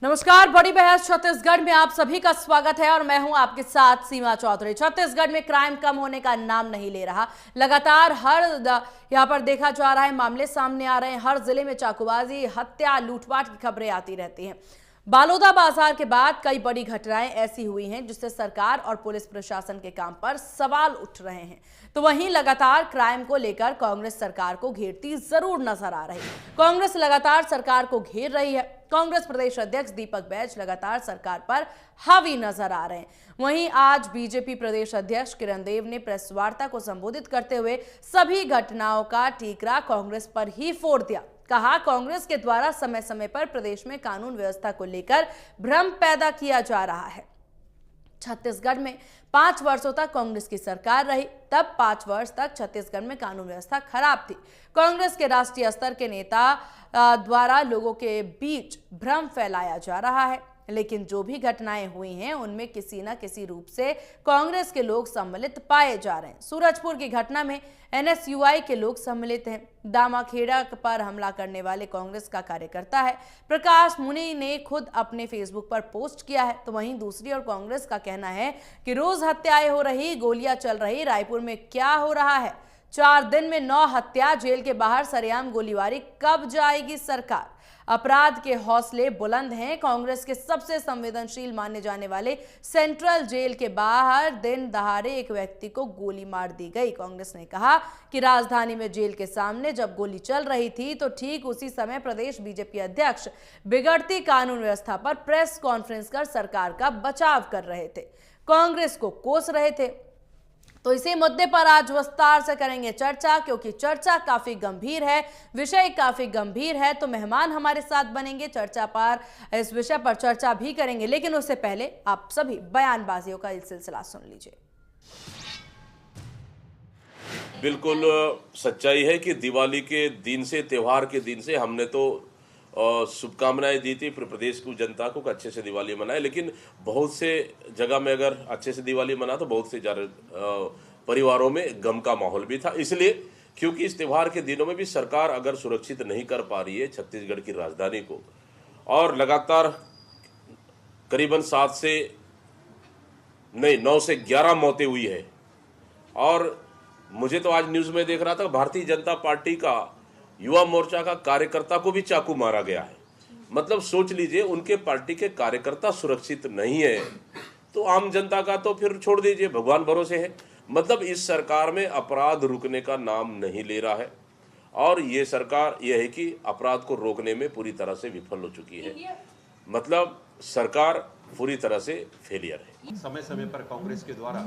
नमस्कार, बड़ी बहस छत्तीसगढ़ में आप सभी का स्वागत है और मैं हूं आपके साथ सीमा चौधरी। छत्तीसगढ़ में क्राइम कम होने का नाम नहीं ले रहा। लगातार यहां पर देखा जा रहा है, मामले सामने आ रहे हैं। हर जिले में चाकूबाजी, हत्या, लूटपाट की खबरें आती रहती हैं। बालोदा बाजार के बाद कई बड़ी घटनाएं ऐसी हुई हैं जिससे सरकार और पुलिस प्रशासन के काम पर सवाल उठ रहे हैं। तो वहीं लगातार क्राइम को लेकर कांग्रेस सरकार को घेरती जरूर नजर आ रही है। कांग्रेस लगातार सरकार को घेर रही है। कांग्रेस प्रदेश अध्यक्ष दीपक बैज लगातार सरकार पर हावी नजर आ रहे हैं। वहीं आज बीजेपी प्रदेश अध्यक्ष किरण देव ने प्रेस वार्ता को संबोधित करते हुए सभी घटनाओं का ठीकरा कांग्रेस पर ही फोड़ दिया। कहा, कांग्रेस के द्वारा समय समय पर प्रदेश में कानून व्यवस्था को लेकर भ्रम पैदा किया जा रहा है। छत्तीसगढ़ में 5 वर्षों तक कांग्रेस की सरकार रही, तब 5 वर्ष तक छत्तीसगढ़ में कानून व्यवस्था खराब थी। कांग्रेस के राष्ट्रीय स्तर के नेता द्वारा लोगों के बीच भ्रम फैलाया जा रहा है, लेकिन जो भी घटनाएं हुई हैं उनमें किसी न किसी रूप से कांग्रेस के लोग सम्मिलित पाए जा रहे हैं। सूरजपुर की घटना में एनएसयूआई के लोग सम्मिलित हैं। दामाखेड़ा पर हमला करने वाले कांग्रेस का कार्यकर्ता है। प्रकाश मुनि ने खुद अपने फेसबुक पर पोस्ट किया है। तो वहीं दूसरी ओर कांग्रेस का कहना है कि रोज हत्याएं हो रही, गोलियां चल रही, रायपुर में क्या हो रहा है? 4 दिन में 9 हत्या, जेल के बाहर सरेआम गोलीबारी, कब जाएगी सरकार? अपराध के हौसले बुलंद हैं। कांग्रेस के सबसे संवेदनशील माने जाने वाले सेंट्रल जेल के बाहर दिन दहाड़े एक व्यक्ति को गोली मार दी गई। कांग्रेस ने कहा कि राजधानी में जेल के सामने जब गोली चल रही थी तो ठीक उसी समय प्रदेश बीजेपी अध्यक्ष बिगड़ती कानून व्यवस्था पर प्रेस कॉन्फ्रेंस कर सरकार का बचाव कर रहे थे, कांग्रेस को कोस रहे थे। तो इसी मुद्दे पर आज विस्तार से करेंगे चर्चा, क्योंकि चर्चा काफी गंभीर है, विषय काफी गंभीर है। तो मेहमान हमारे साथ बनेंगे चर्चा पर, इस विषय पर चर्चा भी करेंगे। लेकिन उससे पहले आप सभी बयानबाजियों का सिलसिला सुन लीजिए। बिल्कुल सच्चाई है कि दिवाली के दिन से, त्योहार के दिन से हमने तो शुभकामनाएं दी थी प्रदेश की जनता को कि अच्छे से दिवाली मनाए, लेकिन बहुत से जगह में अगर अच्छे से दिवाली मना तो बहुत से परिवारों में गम का माहौल भी था। इसलिए क्योंकि इस त्योहार के दिनों में भी सरकार अगर सुरक्षित नहीं कर पा रही है छत्तीसगढ़ की राजधानी को, और लगातार करीबन 9 से 11 मौतें हुई है। और मुझे तो आज न्यूज में देख रहा था भारतीय जनता पार्टी का युवा मोर्चा का कार्यकर्ता को भी चाकू मारा गया है। मतलब सोच लीजिए, उनके पार्टी के कार्यकर्ता सुरक्षित नहीं है तो आम जनता का तो फिर छोड़ दीजिए, भगवान भरोसे है। मतलब इस सरकार में अपराध रुकने का नाम नहीं ले रहा है, और ये सरकार यह है कि अपराध को रोकने में पूरी तरह से विफल हो चुकी है। मतलब सरकार पूरी तरह से फेलियर है। समय समय पर कांग्रेस के द्वारा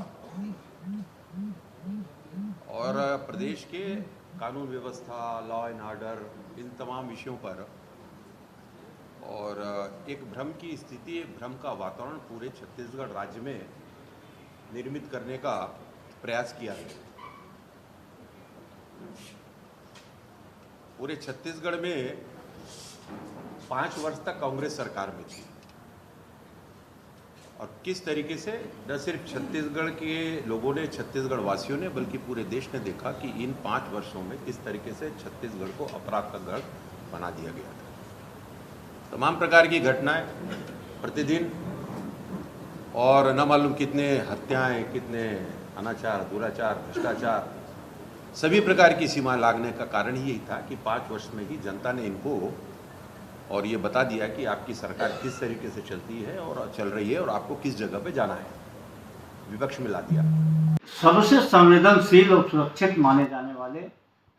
और प्रदेश के कानून व्यवस्था, लॉ एंड ऑर्डर, इन तमाम विषयों पर और एक भ्रम की स्थिति, एक भ्रम का वातावरण पूरे छत्तीसगढ़ राज्य में निर्मित करने का प्रयास किया है। पूरे छत्तीसगढ़ में 5 वर्ष तक कांग्रेस सरकार में थी, और किस तरीके से न सिर्फ छत्तीसगढ़ के लोगों ने, छत्तीसगढ़ वासियों ने, बल्कि पूरे देश ने देखा कि इन 5 वर्षों में किस तरीके से छत्तीसगढ़ को अपराध का गढ़ बना दिया गया था। तमाम प्रकार की घटनाएं प्रतिदिन, और न मालूम कितने हत्याएं, कितने अनाचार, दुराचार, भ्रष्टाचार, सभी प्रकार की सीमा लागने का कारण यही था कि 5 वर्ष में ही जनता ने इनको और ये बता दिया कि आपकी सरकार किस तरीके से चलती है और चल रही है और आपको किस जगह पे जाना है, विपक्ष में ला दिया। सबसे संवेदनशील और सुरक्षित माने जाने वाले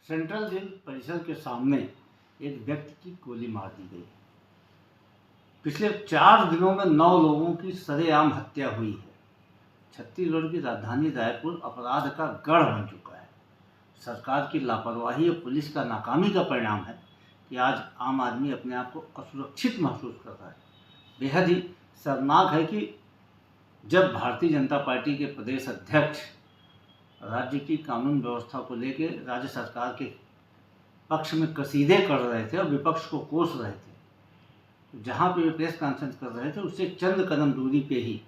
सेंट्रल जेल परिसर के सामने एक व्यक्ति की गोली मार दी गई। पिछले 4 दिनों में 9 लोगों की सरेआम हत्या हुई है। छत्तीसगढ़ की राजधानी रायपुर अपराध का गढ़ बन चुका है। सरकार की लापरवाही और पुलिस का नाकामी का परिणाम है कि आज आम आदमी अपने आप को असुरक्षित महसूस कर रहा है। बेहद ही शर्मनाक है कि जब भारतीय जनता पार्टी के प्रदेश अध्यक्ष राज्य की कानून व्यवस्था को लेकर राज्य सरकार के पक्ष में कसीदे कर रहे थे और विपक्ष को कोस रहे थे, जहां पे वे प्रेस कॉन्फ्रेंस कर रहे थे उससे चंद कदम दूरी पे ही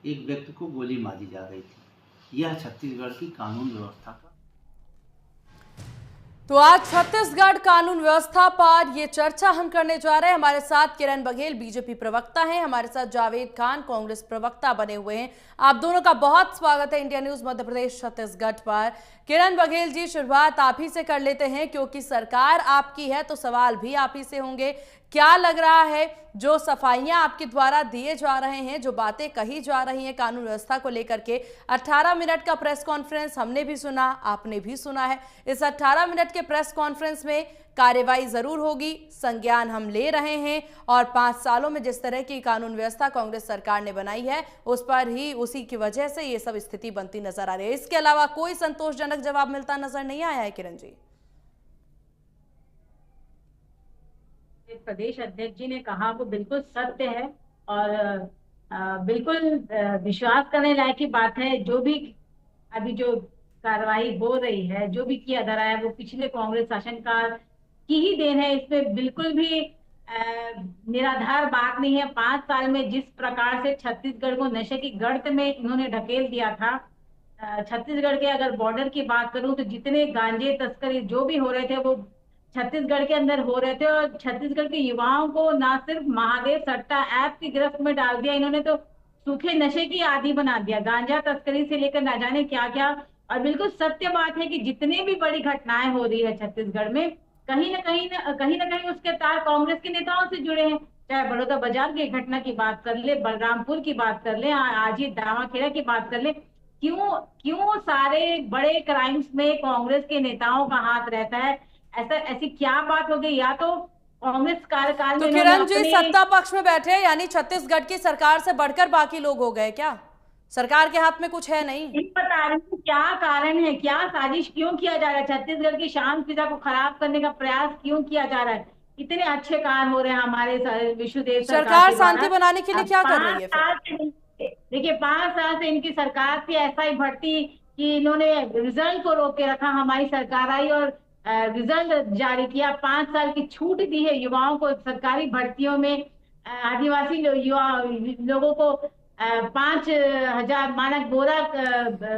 एक व्यक्ति को गोली मारी जा रही थी। यह छत्तीसगढ़ की कानून व्यवस्था का तो आज छत्तीसगढ़ कानून व्यवस्था पर ये चर्चा हम करने जा रहे हैं। हमारे साथ किरण बघेल बीजेपी प्रवक्ता हैं, हमारे साथ जावेद खान कांग्रेस प्रवक्ता बने हुए हैं। आप दोनों का बहुत स्वागत है इंडिया न्यूज मध्य प्रदेश छत्तीसगढ़ पर। किरण बघेल जी, शुरुआत आप ही से कर लेते हैं क्योंकि सरकार आपकी है तो सवाल भी आप ही से होंगे। क्या लग रहा है जो सफाइयां आपके द्वारा दिए जा रहे हैं, जो बातें कही जा रही हैं कानून व्यवस्था को लेकर के, 18 मिनट का प्रेस कॉन्फ्रेंस हमने भी सुना, आपने भी सुना है। इस 18 मिनट के प्रेस कॉन्फ्रेंस में कार्रवाई जरूर होगी, संज्ञान हम ले रहे हैं और 5 सालों में जिस तरह की कानून व्यवस्था कांग्रेस सरकार ने बनाई है उस पर ही, उसी की वजह से ये सब स्थिति बनती नजर आ रही है। इसके अलावा कोई संतोषजनक जवाब मिलता नजर नहीं आया है। किरण जी, प्रदेश अध्यक्ष जी ने कहा वो बिल्कुल सत्य है और बिल्कुल विश्वास करने लायक की बात है। जो भी अभी जो कार्रवाई हो रही है, जो भी किया जा रहा है, वो पिछले कांग्रेस शासनकाल की ही देन है। इसमें बिल्कुल भी निराधार बात नहीं है। 5 साल में जिस प्रकार से छत्तीसगढ़ को नशे की गर्त में इन्होंने ढकेल दिया था, छत्तीसगढ़ के अगर बॉर्डर की बात करूं तो जितने गांजे तस्करी जो भी हो रहे थे वो छत्तीसगढ़ के अंदर हो रहे थे और छत्तीसगढ़ के युवाओं को ना सिर्फ महादेव सट्टा ऐप की गिरफ्त में डाल दिया, इन्होंने तो सूखे नशे की आदी बना दिया, गांजा तस्करी से लेकर ना जाने क्या क्या। और बिल्कुल सत्य बात है कि जितनी भी बड़ी घटनाएं हो रही है छत्तीसगढ़ में, कहीं ना कहीं उसके तार कांग्रेस के नेताओं से जुड़े हैं। चाहे बड़ौदा बाजार की घटना की बात कर ले, बलरामपुर की बात कर ले, आज ही दावाखेड़ा की बात कर ले, क्यों सारे बड़े क्राइम्स में कांग्रेस के नेताओं का हाथ रहता है? ऐसी क्या बात हो गई? या तो कांग्रेस कार्यकाल में तो किरण जी सत्ता पक्ष में बैठे, यानी छत्तीसगढ़ की सरकार से बढ़कर बाकी लोग हो गए क्या? सरकार के हाथ में कुछ है नहीं? बता रही हूँ क्या कारण है, क्या साजिश क्यों किया जा रहा है, छत्तीसगढ़ की शांति फिजा को खराब करने का प्रयास क्यों किया जा रहा है? इतने अच्छे कार्य हो रहे हैं हमारे विश्वदेव सरकार शांति बनाने के लिए क्या कर रही है? देखिए 5 साल से इनकी सरकार थी, ऐसा ही भर्ती कि इन्होंने रिजल्ट को रोक के रखा। हमारी सरकार आई और रिजल्ट जारी किया, 5 साल की छूट दी है युवाओं को सरकारी भर्तियों में। आदिवासी युवा लोगों को 5,000 मानक बोरा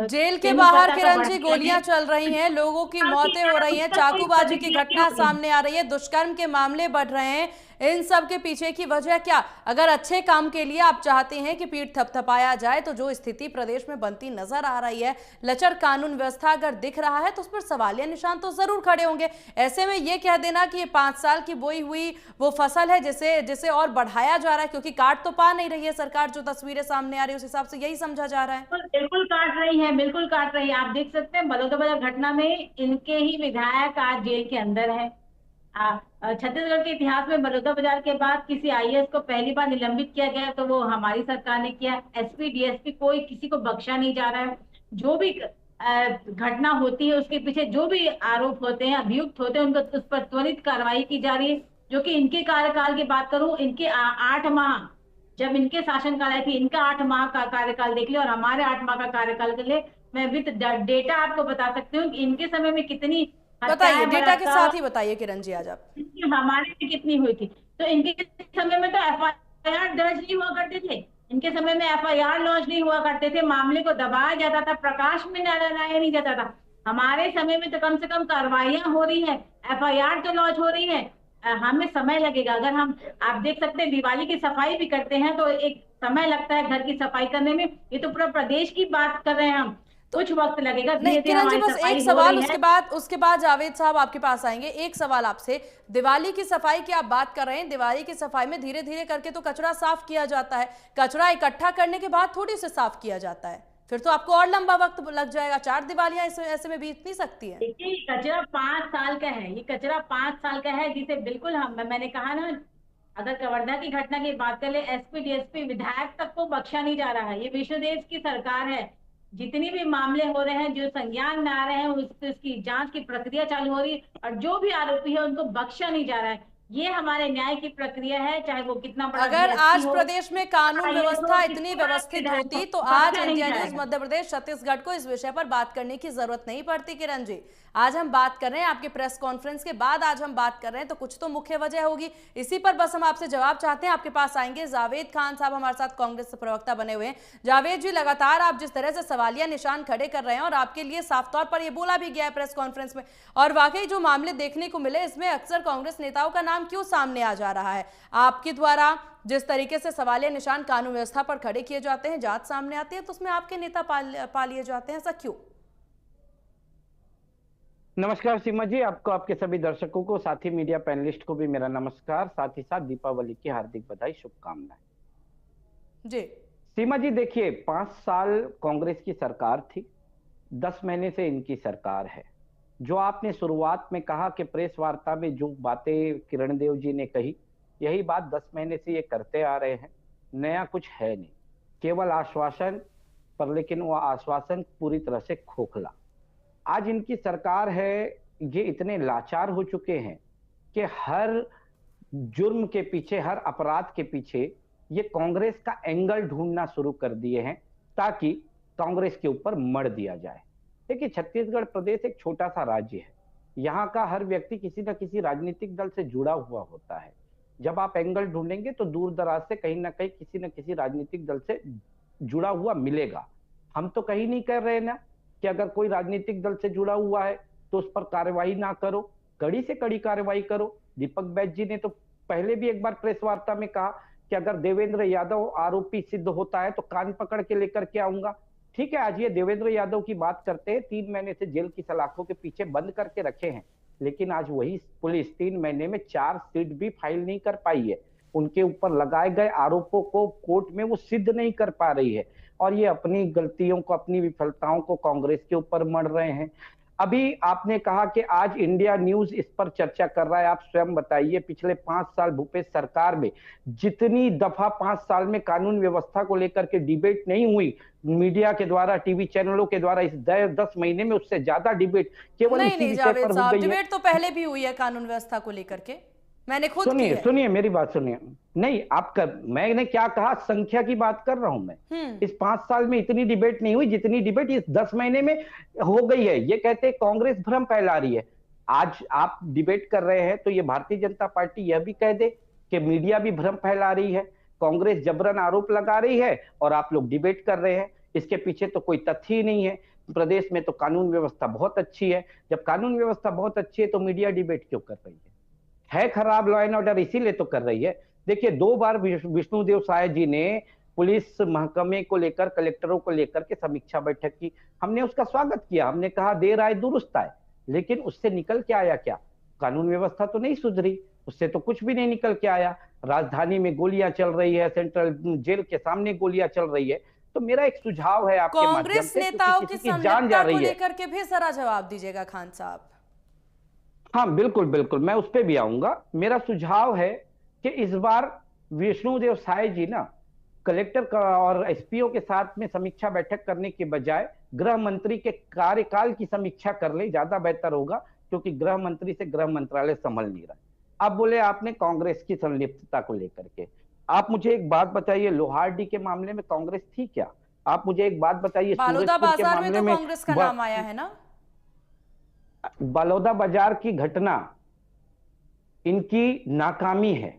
जेल के बाहर किरण जी गोलियां चल रही हैं, लोगों की मौतें हो रही हैं, चाकूबाजी की घटना सामने आ रही है, दुष्कर्म के मामले बढ़ रहे हैं। इन सब के पीछे की वजह क्या? अगर अच्छे काम के लिए आप चाहते हैं कि पीठ थपथपाया जाए तो जो स्थिति प्रदेश में बनती नजर आ रही है, लचर कानून व्यवस्था अगर दिख रहा है तो उस पर सवालिया निशान तो जरूर खड़े होंगे। ऐसे में ये कह देना कि ये 5 साल की बोई हुई वो फसल है जिसे और बढ़ाया जा रहा है क्योंकि काट तो पा नहीं रही है सरकार, जो तस्वीरें सामने आ रही है उस हिसाब से यही समझा जा रहा है। बिल्कुल काट रही है, बिल्कुल काट रही है। आप देख सकते हैं बलौदाबाजार घटना में इनके ही विधायक आज जेल के अंदर है। छत्तीसगढ़ के इतिहास में बलौदाबाजार के बाद किसी आईएएस को पहली बार निलंबित किया गया तो वो हमारी सरकार ने किया। एसपी डीएसपी कोई किसी को बख्शा नहीं जा रहा है। जो भी घटना होती है उसके पीछे जो भी आरोप होते हैं, अभियुक्त होते हैं, उनको उस पर त्वरित कार्रवाई की जा रही है। जो कि इनके कार्यकाल की बात करूं, इनके 8 माह जब इनके शासनकाल आई थी, इनका 8 माह का कार्यकाल देख ले और हमारे 8 माह का कार्यकाल कर ले, मैं विद डेटा आपको बता सकती हूँ कि इनके समय में कितनी, बताइए डेटा के साथ ही बताइए किरण जी आज आप। हमारे में कितनी हुई थी? तो इनके समय में तो एफआईआर दर्ज नहीं हुआ करते थे, इनके समय में एफआईआर लॉन्च नहीं हुआ करते थे, मामले को दबाया जाता था, प्रकाश में लाया नहीं जाता था। हमारे समय में तो कम से कम कार्रवाइयां हो रही है, एफआईआर तो लॉन्च हो रही है। हमें समय लगेगा। अगर हम, आप देख सकते हैं दिवाली की सफाई भी करते हैं तो एक समय लगता है घर की सफाई करने में, ये तो पूरा प्रदेश की बात कर रहे हैं हम, कुछ वक्त लगेगा। नहीं किरण जी, बस एक सवाल, उसके बाद जावेद साहब आपके पास आएंगे। एक सवाल आपसे, दिवाली की सफाई की आप बात कर रहे हैं, दिवाली की सफाई में धीरे धीरे करके तो कचरा साफ किया जाता है, कचरा इकट्ठा करने के बाद थोड़ी से साफ किया जाता है, फिर तो आपको और लंबा वक्त लग जाएगा। 4 दिवालियां ऐसे में बीत नहीं सकती है। देखिए कचरा 5 साल का है, ये कचरा 5 साल का है जिसे बिल्कुल मैंने कहा ना, अगर कवर्धा की घटना की बात कर ले, एसपी डीएसपी विधायक तक को बख्शा नहीं जा रहा है। ये विश्वदेव की सरकार है, जितनी भी मामले हो रहे हैं जो संज्ञान में आ रहे हैं उसकी जांच की प्रक्रिया चालू हो रही है और जो भी आरोपी है उनको बख्शा नहीं जा रहा है। ये हमारे न्याय की प्रक्रिया है, चाहे वो कितना बड़ा अगर DSP आज हो, प्रदेश में कानून चाहे वो व्यवस्था कितना इतनी बड़ा व्यवस्थित विधायक होती हो, तो बख्शा आज नहीं इंडिया न्यूज जाएगा। मध्य प्रदेश छत्तीसगढ़ को इस विषय पर बात करने की जरूरत नहीं पड़ती। किरण जी, आज हम बात कर रहे हैं आपके प्रेस कॉन्फ्रेंस के बाद, आज हम बात कर रहे हैं तो कुछ तो मुख्य वजह होगी। इसी पर बस हम आपसे जवाब चाहते हैं। आपके पास आएंगे जावेद खान साहब, हमारे साथ कांग्रेस से प्रवक्ता बने हुए हैं। जावेद जी, लगातार आप जिस तरह से सवालिया निशान खड़े कर रहे हैं और आपके लिए साफ तौर पर यह बोला भी गया है प्रेस कॉन्फ्रेंस में, और वाकई जो मामले देखने को मिले इसमें अक्सर कांग्रेस नेताओं का नाम क्यों सामने आ जा रहा है? आपके द्वारा जिस तरीके से सवालिया निशान कानून व्यवस्था पर खड़े किए जाते हैं, जांच सामने आती है, तो उसमें आपके नेता पा लिए जाते हैं, ऐसा क्यों? नमस्कार सीमा जी, आपको, आपके सभी दर्शकों को, साथी मीडिया पैनलिस्ट को भी मेरा नमस्कार, साथ ही साथ दीपावली की हार्दिक बधाई, शुभकामनाएं। जी सीमा जी देखिए, 5 साल कांग्रेस की सरकार थी, 10 महीने से इनकी सरकार है। जो आपने शुरुआत में कहा कि प्रेस वार्ता में जो बातें किरण देव जी ने कही, यही बात 10 महीने से ये करते आ रहे हैं। नया कुछ है नहीं, केवल आश्वासन पर, लेकिन वो आश्वासन पूरी तरह से खोखला। आज इनकी सरकार है, ये इतने लाचार हो चुके हैं कि हर जुर्म के पीछे, हर अपराध के पीछे ये कांग्रेस का एंगल ढूंढना शुरू कर दिए हैं ताकि कांग्रेस के ऊपर मर दिया जाए। देखिए, छत्तीसगढ़ प्रदेश एक छोटा सा राज्य है, यहाँ का हर व्यक्ति किसी न किसी राजनीतिक दल से जुड़ा हुआ होता है। जब आप एंगल ढूंढेंगे तो दूर दराज से कहीं ना कहीं किसी न किसी राजनीतिक दल से जुड़ा हुआ मिलेगा। हम तो कहीं नहीं कर रहे ना कि अगर कोई राजनीतिक दल से जुड़ा हुआ है तो उस पर कार्रवाई ना करो, कड़ी से कड़ी कार्रवाई करो। दीपक बैज जी ने तो पहले भी एक बार प्रेस वार्ता में कहा कि अगर देवेंद्र यादव आरोपी सिद्ध होता है तो कान पकड़ के लेकर के आऊंगा। ठीक है, आज ये देवेंद्र यादव की बात करते हैं, 3 महीने से जेल की सलाखों के पीछे बंद करके रखे हैं, लेकिन आज वही पुलिस 3 महीने में चार्जशीट भी फाइल नहीं कर पाई है। उनके ऊपर लगाए गए आरोपों को कोर्ट में वो सिद्ध नहीं कर पा रही है, और ये अपनी गलतियों को, अपनी विफलताओं को कांग्रेस के ऊपर मढ़ रहे हैं। अभी आपने कहा कि आज इंडिया न्यूज इस पर चर्चा कर रहा है, आप स्वयं बताइए, पिछले 5 साल भूपेश सरकार में जितनी दफा 5 साल में कानून व्यवस्था को लेकर के डिबेट नहीं हुई मीडिया के द्वारा, टीवी चैनलों के द्वारा, इस 10 महीने में उससे ज्यादा डिबेट केवल इसी विषय पर हो गई है। डिबेट तो पहले भी हुई है कानून व्यवस्था को लेकर के, मैंने खुद की है। सुनिए मेरी बात सुनिए। नहीं, आपका, मैंने क्या कहा, संख्या की बात कर रहा हूं मैं। इस 5 साल में इतनी डिबेट नहीं हुई जितनी डिबेट इस 10 महीने में हो गई है। ये कहते हैं कांग्रेस भ्रम फैला रही है। आज आप डिबेट कर रहे हैं तो ये भारतीय जनता पार्टी यह भी कह दे कि मीडिया भी भ्रम फैला रही है, कांग्रेस जबरन आरोप लगा रही है और आप लोग डिबेट कर रहे हैं। इसके पीछे तो कोई तथ्य ही नहीं है। प्रदेश में तो कानून व्यवस्था बहुत अच्छी है। जब कानून व्यवस्था बहुत अच्छी है तो मीडिया डिबेट क्यों कर रही है खराब लॉ एंड ऑर्डर, इसीलिए तो कर रही है। देखिए, 2 बार विष्णुदेव साय जी ने पुलिस महकमे को लेकर, कलेक्टरों को लेकर के समीक्षा बैठक की, हमने उसका स्वागत किया। हमने कहा देर आए दुरुस्त आए, लेकिन उससे निकल के आया क्या? कानून व्यवस्था तो नहीं सुधरी, उससे तो कुछ भी नहीं निकल के आया। राजधानी में गोलियां चल रही है, सेंट्रल जेल के सामने गोलियां चल रही है। तो मेरा एक सुझाव है आपके माध्यम कांग्रेस से, नेताओं की जान जा संलिप्तता को रही है। लेकर के भी जरा जवाब दीजिएगा खान साहब। हाँ बिल्कुल बिल्कुल, मैं उस पर भी आऊंगा। मेरा सुझाव है कि इस बार विष्णुदेव साय जी ना कलेक्टर और एसपीओ के साथ में समीक्षा बैठक करने के बजाय गृह मंत्री के कार्यकाल की समीक्षा कर ले, ज्यादा बेहतर होगा, क्योंकि गृह मंत्री से गृह मंत्रालय संभल नहीं रहा। अब बोले आपने कांग्रेस की संलिप्तता को लेकर के, आप मुझे एक बात बताइए, लोहारडी के मामले में कांग्रेस थी क्या? आप मुझे एक बात बताइए, बालोदा बाजार में तो कांग्रेस का नाम आया है ना? बलौदा बाजार की घटना इनकी नाकामी है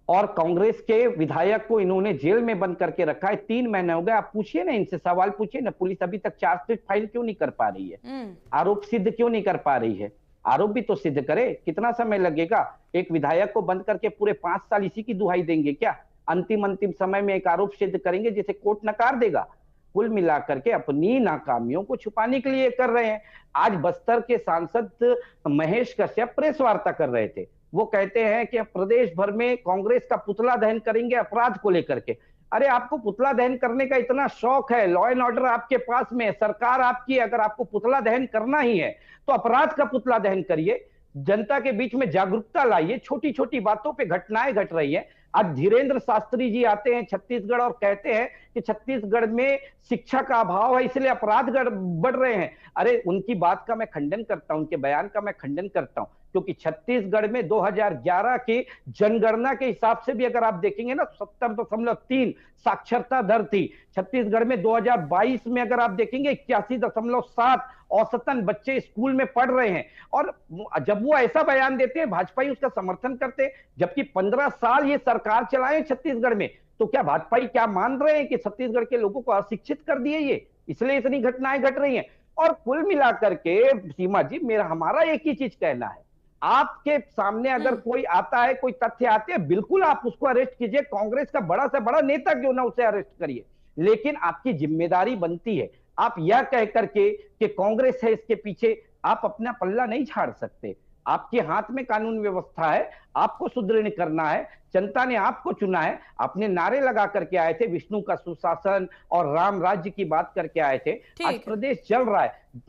और कांग्रेस के विधायक को इन्होंने जेल में बंद करके रखा है। 3 महीने हो गए। आप पूछिए ना, इनसे सवाल पूछिए ना, पुलिस अभी तक चार्जशीट फाइल क्यों नहीं कर पा रही है? आरोप सिद्ध क्यों नहीं कर पा रही है? आरोप भी तो सिद्ध करे, कितना समय लगेगा? एक विधायक को बंद करके पूरे 5 साल इसी की दुहाई देंगे क्या? अंतिम समय में एक आरोप सिद्ध करेंगे जिसे कोर्ट नकार देगा। कुल मिलाकर के अपनी नाकामियों को छुपाने के लिए कर रहे हैं। आज बस्तर के सांसद महेश कश्यप प्रेस वार्ता कर रहे थे। वो कहते हैं कि प्रदेश भर में कांग्रेस का पुतला दहन करेंगे अपराध को लेकर के। अरे आपको पुतला दहन करने का इतना शौक है, लॉ एंड ऑर्डर आपके पास में है, सरकार आपकी है, अगर आपको पुतला दहन करना ही है तो अपराध का पुतला दहन करिए, जनता के बीच में जागरूकता लाइए। छोटी छोटी बातों पे घटनाएं घट रही है। आज धीरेन्द्र शास्त्री जी आते हैं छत्तीसगढ़ और कहते हैं कि छत्तीसगढ़ में शिक्षा का अभाव है इसलिए अपराध बढ़ रहे हैं। अरे उनकी बात का मैं खंडन करता हूं, उनके बयान का मैं खंडन करता हूं। क्योंकि छत्तीसगढ़ में 2011 के जनगणना के हिसाब से भी अगर आप देखेंगे ना 70.3 साक्षरता दर थी। छत्तीसगढ़ में 2022 में अगर आप देखेंगे 81.7 औसतन बच्चे स्कूल में पढ़ रहे हैं। और जब वो ऐसा बयान देते हैं भाजपाई उसका समर्थन करते हैं, जबकि 15 साल ये सरकार चलाए छत्तीसगढ़ में। तो क्या भाजपाई क्या मान रहे हैं कि छत्तीसगढ़ के लोगों को अशिक्षित कर दिए ये, इसलिए इतनी घटनाएं घट रही हैं? और कुल मिलाकर के सीमा जी हमारा एक ही चीज कहना है, आपके सामने अगर कोई आता है, कोई तथ्य आते हैं, बिल्कुल आप उसको अरेस्ट कीजिए, कांग्रेस का बड़ा से बड़ा नेता क्यों ना उसे अरेस्ट करिए, लेकिन आपकी जिम्मेदारी बनती है आप यह कह करके कि कांग्रेस है इसके पीछे, आप अपना पल्ला नहीं झाड़ सकते। आपके हाथ में कानून व्यवस्था है, आपको सुदृढ़ करना है, जनता ने आपको चुना है। आपने नारे लगा करके आए थे, विष्णु का सुशासन और राम राज्य की बात करके आए थे, आज प्रदेश चल रहा है।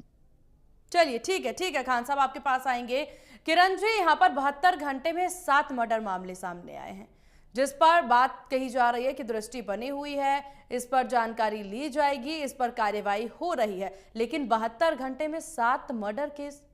चलिए ठीक है खान साहब आपके पास आएंगे। किरण जी, यहाँ पर 72 घंटे में 7 मर्डर मामले सामने आए हैं, जिस पर बात कही जा रही है कि दृष्टि बनी हुई है, इस पर जानकारी ली जाएगी, इस पर कार्यवाही हो रही है, लेकिन 72 घंटे में 7 मर्डर केस,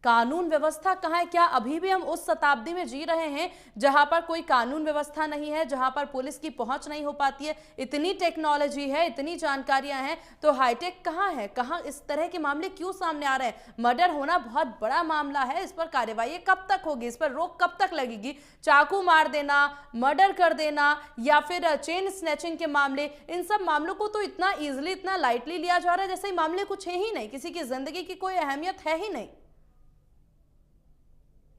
कानून व्यवस्था कहाँ है? क्या अभी भी हम उस शताब्दी में जी रहे हैं जहां पर कोई कानून व्यवस्था नहीं है, जहां पर पुलिस की पहुंच नहीं हो पाती है? इतनी टेक्नोलॉजी है, इतनी जानकारियां हैं, तो हाईटेक कहाँ है? कहाँ इस तरह के मामले क्यों सामने आ रहे हैं? मर्डर होना बहुत बड़ा मामला है, इस पर कार्यवाही कब तक होगी, इस पर रोक कब तक लगेगी? चाकू मार देना, मर्डर कर देना, या फिर चेन स्नैचिंग के मामले, इन सब मामलों को तो इतना ईजिली, इतना लाइटली लिया जा रहा है जैसे मामले कुछ है ही नहीं, किसी की जिंदगी की कोई अहमियत है ही नहीं।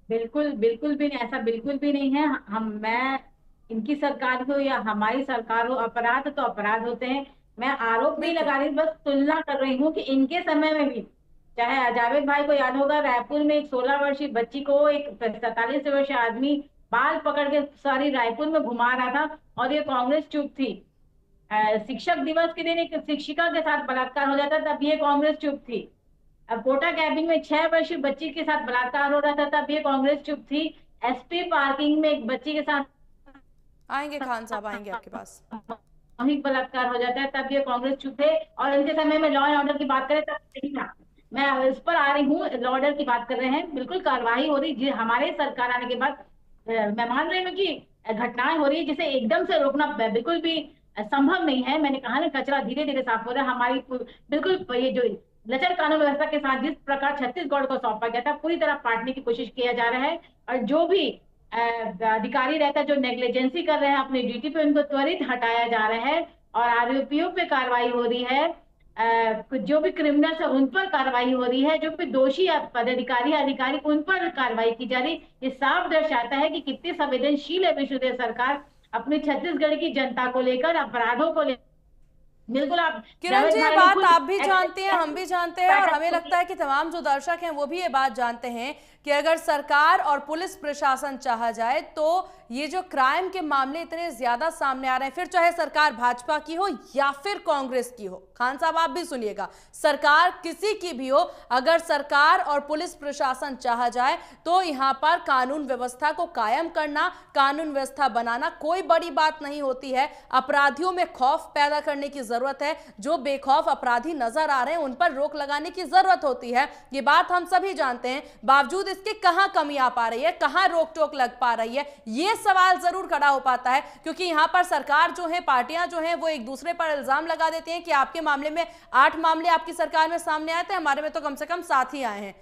बिल्कुल बिल्कुल भी नहीं, ऐसा बिल्कुल भी नहीं है। मैं इनकी सरकार हो या हमारी सरकार हो, अपराध तो अपराध होते हैं। मैं आरोप नहीं लगा रही, बस तुलना कर रही हूँ कि इनके समय में भी, चाहे जावेद भाई को याद होगा, रायपुर में एक 16 वर्षीय बच्ची को एक 47 वर्षीय आदमी बाल पकड़ के सारी रायपुर में घुमा रहा था और ये कांग्रेस चुप थी। शिक्षक दिवस के दिन एक शिक्षिका के साथ बलात्कार हो जाता तब ये कांग्रेस चुप थी। अब कोटा कैबिन में 6 वर्षीय बच्ची के साथ बलात्कार हो रहा था तब ये कांग्रेस चुप थी। एसपी पार्किंग में एक बच्ची के साथ आएंगे खान साहब, आएंगे आपके पास, सामूहिक बलात्कार हो जाता है तब ये कांग्रेस चुप थे। और इनके समय में लॉ एंड ऑर्डर की बात करें तब नहीं था। मैं इस पर आ रही हूँ, लॉ ऑर्डर की बात कर रहे हैं, बिल्कुल कार्रवाई हो रही हमारे सरकार आने के बाद। मैं मान रही हूँ कि घटनाएं हो रही है जिसे एकदम से रोकना बिल्कुल भी संभव नहीं है। मैंने कहा ना, कचरा धीरे धीरे साफ हो रहा है। हमारी बिल्कुल ये जो लचर कानून व्यवस्था के साथ जिस प्रकार छत्तीसगढ़ को सौंपा गया था, पूरी तरह पाटने की कोशिश किया जा रहा है। और जो भी अधिकारी रहता है जो नेग्लिजेंसी कर रहे हैं अपनी ड्यूटी पे, उनको त्वरित हटाया जा रहा है और आरोपियों पे कार्रवाई हो रही है। जो भी क्रिमिनल्स है उन पर कार्रवाई हो रही है, जो भी दोषी पदाधिकारी अधिकारी उन पर कार्रवाई की जा रही। ये साफ दर्शाता है कि कितनी संवेदनशील है विष्णुदेव सरकार अपनी छत्तीसगढ़ की जनता को लेकर, अपराधों को लेकर। बिल्कुल आप किरण जी, ये बात आप भी जानते हैं, हम भी जानते हैं, और हमें लगता है कि तमाम जो दर्शक हैं वो भी ये बात जानते हैं कि अगर सरकार और पुलिस प्रशासन चाहा जाए तो ये जो क्राइम के मामले इतने ज्यादा सामने आ रहे हैं, फिर चाहे सरकार भाजपा की हो या फिर कांग्रेस की हो, खान साहब आप भी सुनिएगा, सरकार किसी की भी हो, अगर सरकार और पुलिस प्रशासन चाहा जाए तो यहाँ पर कानून व्यवस्था को कायम करना, कानून व्यवस्था बनाना कोई बड़ी बात नहीं होती है। अपराधियों में खौफ पैदा करने की जरूरत है, जो बेखौफ अपराधी नजर आ रहे हैं उन पर रोक लगाने की जरूरत होती है, ये बात हम सभी जानते हैं। बावजूद इसके कहां कमी आ पा रही है, कहां रोक टोक लग पा रही है, ये सवाल जरूर खड़ा हो पाता है, क्योंकि यहां पर सरकार जो है, पार्टियां जो हैं, वो एक दूसरे पर इल्जाम लगा देती हैं कि आपके मामले में 8 मामले आपकी सरकार में सामने आए थे, हमारे में तो कम से कम 7 ही आए हैं।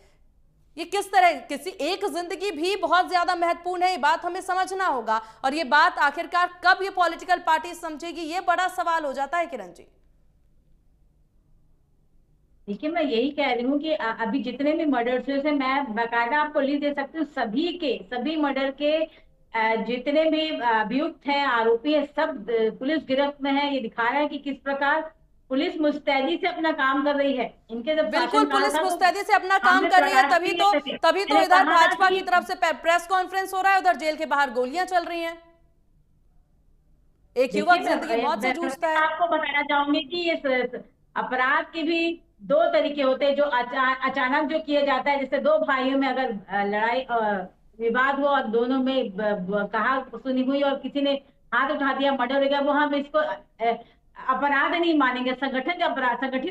ये किस तरह, किसी एक जिंदगी भी बहुत ज्यादा महत्वपूर्ण है, ये बात हमें समझना होगा, और ये बात आखिरकार कब ये पॉलिटिकल पार्टी समझेगी, ये बड़ा सवाल हो जाता है। किरण जी देखिए, मैं यही कह रही हूँ कि अभी जितने भी मर्डर्स हुए, मैं बाकायदा आपको लिस्ट दे सकती हूँ, सभी मर्डर के जितने भी अभियुक्त हैं, आरोपी है, सब पुलिस गिरफ्त में है। ये दिखा रहा है कि किस प्रकार पुलिस मुस्तैदी से अपना काम कर रही है। इनके जब बिल्कुल पुलिस मुस्तैदी से अपना काम कर रही है, तभी तो इधर भाजपा की तरफ से प्रेस कॉन्फ्रेंस हो रहा है, उधर जेल के बाहर गोलियां चल रही हैं, एक युवक जिंदगी मौत से जूझता है। आपको बताना चाहूंगी कि ये अपराध के भी 2 तरीके होते हैं, जो अचानक जो किया जाता है, जैसे 2 भाइयों में अगर लड़ाई विवाद हो और दोनों में कहा सुनी हुई और किसी ने हाथ उठा दिया, मर्डर हो गया, वो हम इसको अपराध नहीं मानेंगे, संगठित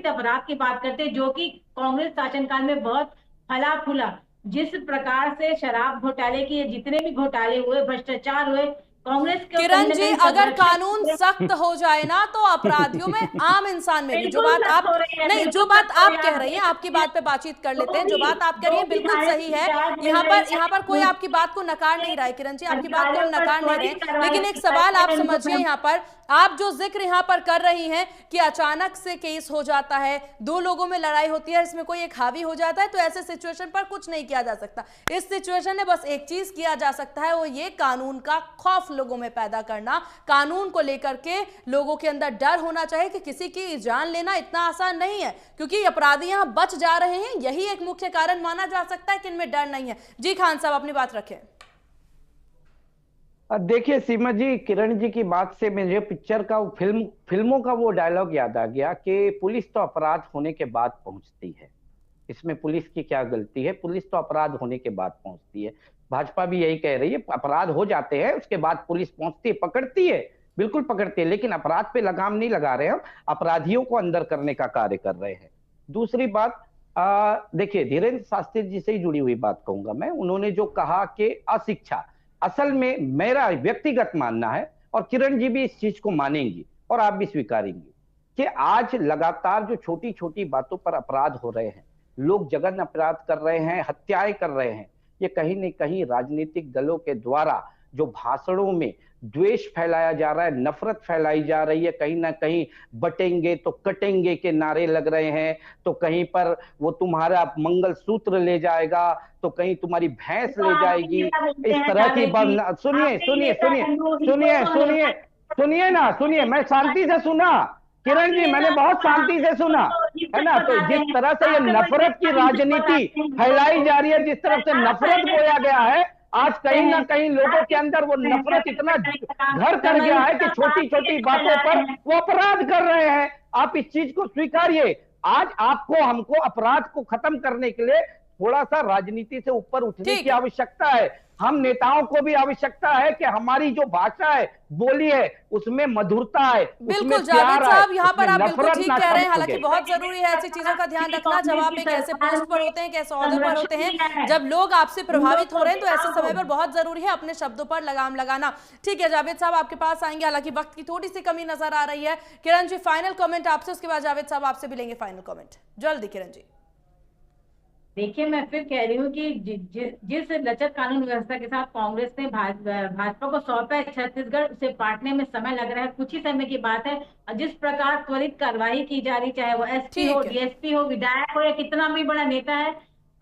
अपराध की बात करते हैं, जो कि कांग्रेस शासनकाल में बहुत फला फूला। जिस प्रकार से शराब घोटाले की जितने भी घोटाले हुए, भ्रष्टाचार हुए, कांग्रेस के किरण जी, अगर कानून सख्त हो जाए ना तो अपराधियों में, आम इंसान में भी, जो बात आप नहीं, जो बात आप कह रही हैं, आपकी बात पे बातचीत कर लेते हैं। जो बात आप कह रही हैं बिल्कुल सही है। यहाँ पर कोई आपकी बात को नकार नहीं रहा है किरण जी, आपकी बात को हम नकार नहीं रहे, लेकिन एक सवाल आप समझिए, यहाँ पर आप जो जिक्र यहाँ पर कर रही हैं कि अचानक से केस हो जाता है, दो लोगों में लड़ाई होती है, इसमें कोई एक हावी हो जाता है, तो ऐसे सिचुएशन पर कुछ नहीं किया जा सकता। इस सिचुएशन में बस एक चीज किया जा सकता है, वो ये कानून का खौफ लोगों में पैदा करना, कानून को लेकर के लोगों के अंदर डर होना चाहिए कि किसी की जान लेना इतना आसान नहीं है, क्योंकि अपराधी यहां बच जा रहे हैं। यही एक मुख्य कारण माना जा सकता है कि इनमें डर नहीं है। जी खान साहब, अपनी बात रखें। देखिए सीमा जी, किरण जी की बात से मुझे पिक्चर का फिल्मों का वो डायलॉग याद आ गया कि पुलिस तो अपराध होने के बाद पहुंचती है। इसमें पुलिस की क्या गलती है? पुलिस तो अपराध होने के बाद पहुंचती है। भाजपा भी यही कह रही है, अपराध हो जाते हैं उसके बाद पुलिस पहुंचती है, पकड़ती है, बिल्कुल पकड़ती है, लेकिन अपराध पे लगाम नहीं लगा रहे हम, अपराधियों को अंदर करने का कार्य कर रहे हैं। दूसरी बात, देखिए धीरेन्द्र शास्त्री जी से ही जुड़ी हुई बात कहूंगा मैं। उन्होंने जो कहा कि अशिक्षा, असल में मेरा व्यक्तिगत मानना है, और किरण जी भी इस चीज को मानेंगी और आप भी स्वीकारेंगी, कि आज लगातार जो छोटी छोटी बातों पर अपराध हो रहे हैं, लोग जघन्य अपराध कर रहे हैं, हत्याएं कर रहे हैं, ये कहीं न कहीं राजनीतिक दलों के द्वारा जो भाषणों में द्वेष फैलाया जा रहा है, नफरत फैलाई जा रही है, कहीं ना कहीं बटेंगे तो कटेंगे के नारे लग रहे हैं, तो कहीं पर वो तुम्हारा मंगलसूत्र ले जाएगा, तो कहीं तुम्हारी भैंस ले जाएगी, इस तरह की बात। सुनिए सुनिए सुनिए सुनिए सुनिए सुनिए ना, सुनिए, मैं शांति से सुना किरण जी, मैंने बहुत शांति से सुना, है ना। तो जिस तरह से ये नफरत की राजनीति फैलाई जा रही है, जिस तरफ से नफरत बोया गया है, आज कहीं ना कहीं लोगों के अंदर वो नफरत इतना घर कर गया है कि छोटी छोटी बातों पर वो अपराध कर रहे हैं। आप इस चीज को स्वीकारिए। आज आपको हमको अपराध को खत्म करने के लिए थोड़ा सा राजनीति से ऊपर उठने की आवश्यकता है। हम नेताओं को भी आवश्यकता है कि हमारी जो भाषा है, बोली है, उसमें मधुरता है। बिल्कुल जावेद साहब, यहाँ पर आप बिल्कुल ठीक कह रहे हैं। हालांकि बहुत जरूरी है ऐसी चीजों का ध्यान रखना जब आप एक ऐसे पोस्ट पर होते हैं, एक ऐसे ओहदे पर होते हैं, जब लोग आपसे प्रभावित हो रहे हैं, तो ऐसे समय पर बहुत जरूरी है अपने शब्दों पर लगाम लगाना। ठीक है जावेद साहब, आपके पास आएंगे, हालांकि वक्त की थोड़ी सी कमी नजर आ रही है। किरण जी, फाइनल कमेंट आपसे, उसके बाद जावेद साहब आपसे भी लेंगे फाइनल कमेंट। जल्दी किरण जी। देखिए, मैं फिर कह रही हूँ कि जिस लचक कानून व्यवस्था के साथ कांग्रेस ने भाजपा को सौंपा है छत्तीसगढ़, उसे बांटने में समय लग रहा है, कुछ ही समय की बात है। जिस प्रकार त्वरित कार्रवाई की जा रही, चाहे वो एसपी हो, डीएसपी हो, विधायक हो, या कितना भी बड़ा नेता है,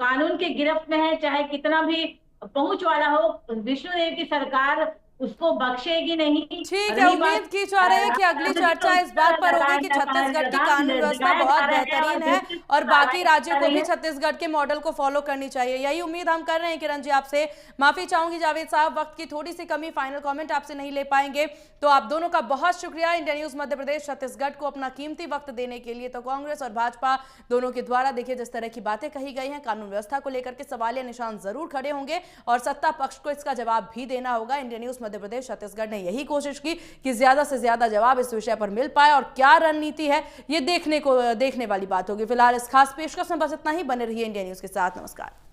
कानून के गिरफ्त में है, चाहे कितना भी पहुंच वाला हो, विष्णुदेव की सरकार उसको बख्शेगी नहीं। ठीक है, उम्मीद की जा रही है कि अगली चर्चा इस बात पर होगी कि छत्तीसगढ़ की कानून व्यवस्था बहुत बेहतरीन है और बाकी राज्यों को भी छत्तीसगढ़ के मॉडल को फॉलो करनी चाहिए। यही उम्मीद हम कर रहे हैं। किरण जी, आपसे माफी चाहूंगी जावेद साहब, वक्त की थोड़ी सी कमी, फाइनल कमेंट आपसे नहीं ले पाएंगे। तो आप दोनों का बहुत शुक्रिया इंडिया न्यूज मध्य प्रदेश छत्तीसगढ़ को अपना कीमती वक्त देने के लिए। तो कांग्रेस और भाजपा दोनों के द्वारा देखिए जिस तरह की बातें कही गई हैं, कानून व्यवस्था को लेकर के सवालिया निशान जरूर खड़े होंगे और सत्ता पक्ष को इसका जवाब भी देना होगा। इंडिया न्यूज मध्य प्रदेश छत्तीसगढ़ ने यही कोशिश की कि ज्यादा से ज्यादा जवाब इस विषय पर मिल पाए, और क्या रणनीति है ये देखने वाली बात होगी। फिलहाल इस खास पेशकश में बस इतना ही। बने रहिए इंडिया न्यूज के साथ। नमस्कार।